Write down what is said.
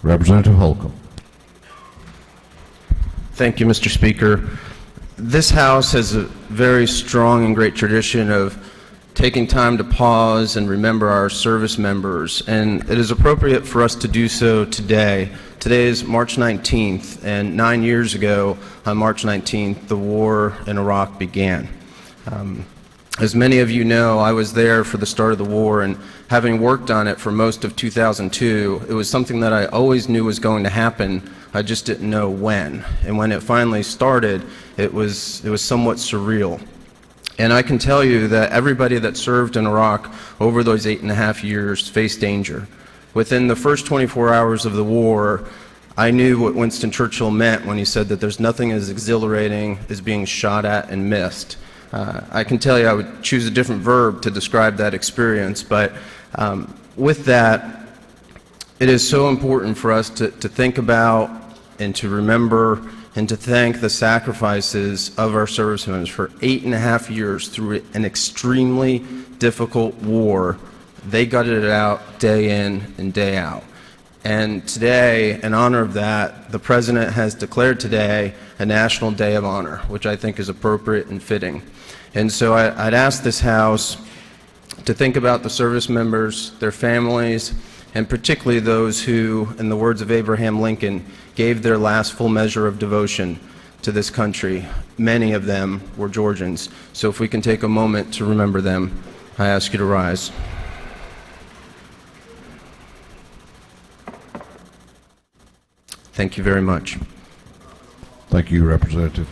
Representative Holcomb. Thank you, Mr. Speaker. This House has a very strong and great tradition of taking time to pause and remember our service members, and it is appropriate for us to do so today. Today is March 19th, and 9 years ago, on March 19th, the war in Iraq began. As many of you know, I was there for the start of the war, and having worked on it for most of 2002, it was something that I always knew was going to happen. I just didn't know when. And when it finally started, it was somewhat surreal. And I can tell you that everybody that served in Iraq over those 8.5 years faced danger. Within the first 24 hours of the war, I knew what Winston Churchill meant when he said that there's nothing as exhilarating as being shot at and missed. I can tell you I would choose a different verb to describe that experience, but with that, it is so important for us to think about and to remember and to thank the sacrifices of our servicemen for 8.5 years through an extremely difficult war. They gutted it out day in and day out. And today, in honor of that, the President has declared today a National Day of Honor, which I think is appropriate and fitting. And so I'd ask this House to think about the service members, their families, and particularly those who, in the words of Abraham Lincoln, gave their last full measure of devotion to this country. Many of them were Georgians. So if we can take a moment to remember them, I ask you to rise. Thank you very much. Thank you, Representative.